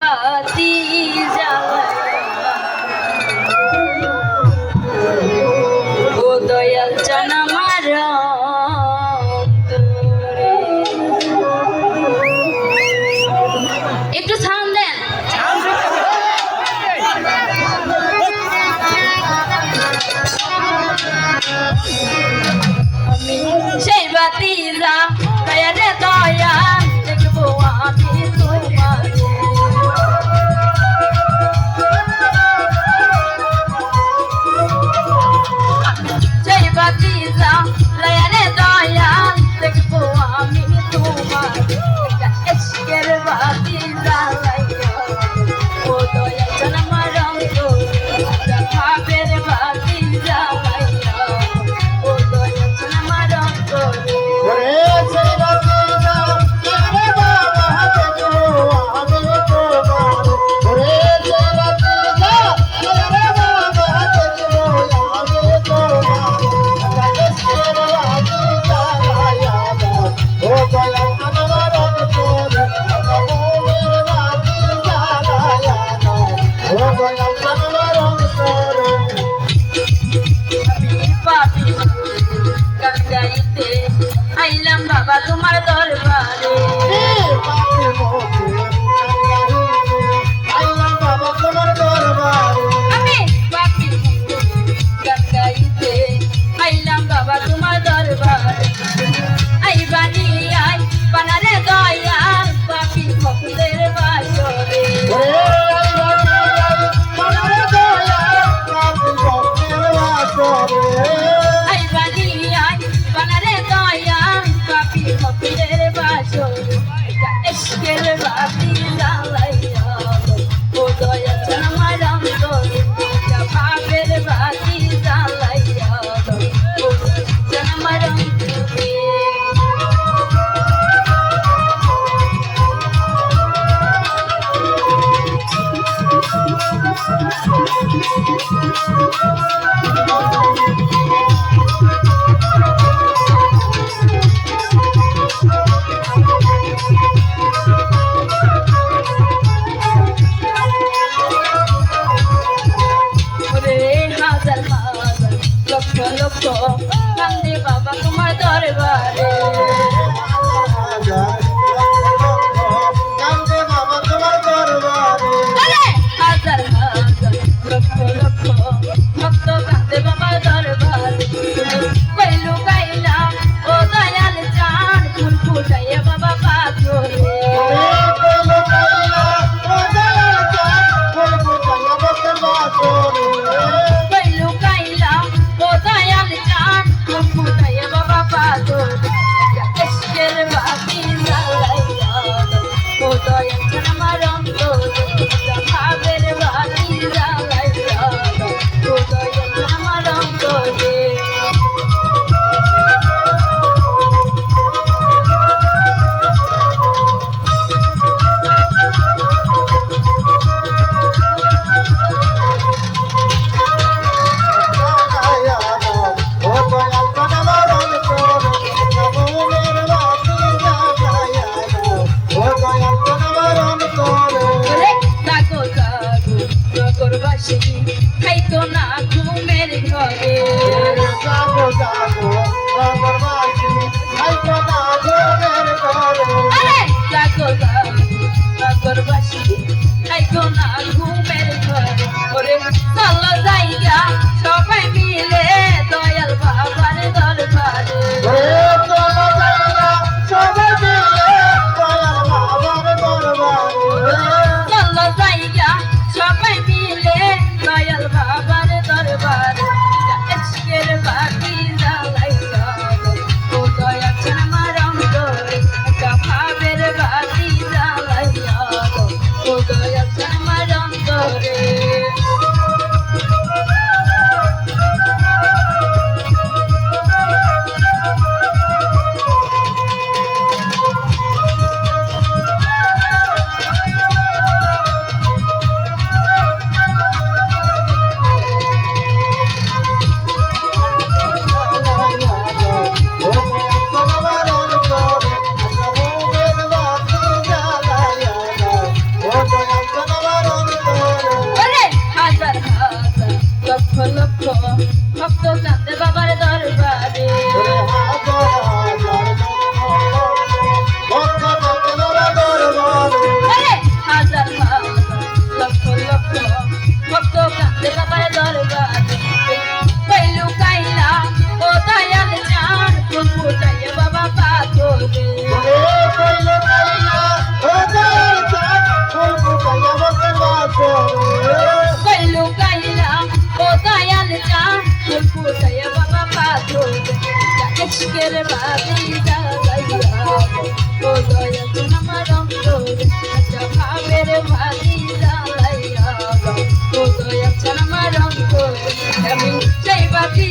বাতি জ্বালাইয়া ও দয়াল জান আমার অন্তরে। একটু সাউন্ড দেন। আমি সেই বাতি জ্বালাইয়া রে দয়াল দেখবো আমি তোমাকে। সেই বাতি জ্বালাইয়া রে দয়াল দেখবো আমি তোমাকে। ইশকের বাতি জ্বালাইয়া ও দয়াল জান আমার অন্তরে। ভাবের বাতি জ্বালাইয়া ও দয়াল জান আমার অন্তরে। আইলাম বাবা তোমার দরবারে। আমি পাপি গান গাইতে আইলাম বাবা তোমার দরবারে। আই বানি আই বানারে দয়াল পাপি ভক্তের বাসরে। আই বানি আই বানারে দয়াল পাপি ভক্তের বাসরে। ইশকের বাতি জ্বালাইয়া ও দয়াল জান আমার অন্তরে। ভাবের বাতি জ্বালাইয়া ও দয়াল জান আমার অন্তরে। হাজার হাজার লক্ষ লক্ষ কান্দে বাবা তোমার দরবারে। হাজার হাজার লক্ষ লক্ষ ভক্ত কান্দে বাবা দরবারে। কইলু গাইলাম ও দয়াল জান ফুল ফুটাইয়া বাবা পাথরে। ইশকের বাতি জ্বালাইয়া ও দয়াল জান আমার অন্তরে। ভাবের বাতি জ্বালাইয়া ও দয়াল জান আমার অন্তরে। খাইতো না ঘুমের ঘরে। নগরবাসী খাইতো না ঘুমের ঘরে। ওরে চলো জায়গা সবাই মিলে দয়াল বাবার দরবারে। চলো জায়গা সবাই মিলে দয়াল বাবার দরবারে। ইশকের বাতি জ্বালাইয়া ও দয়াল জান আমার অন্তরে। ভাবের বাতি জ্বালাইয়া ও দয়াল জান আমার অন্তরে। Bye. লক্ষ ভক্ত কাঁদে বাবার দরবারে হাজার লক্ষ লক্ষ ভক্ত কাঁদে বাবার দরবারে কইলু কাইলা ও দয়াল চাঁদ ফুল ফুটাইয়া বাবা পাথরে কইলু কাইলা ও দয়াল চাঁদ ফুল ফুটাইয়া বাবা পাথরে ইশকের বাতি জ্বালাইয়া ও দয়াল আমার অন্তরে ভাবের বাতি জ্বালাইয়া ও দয়াল আমার অন্তরে আমি সেই বাতি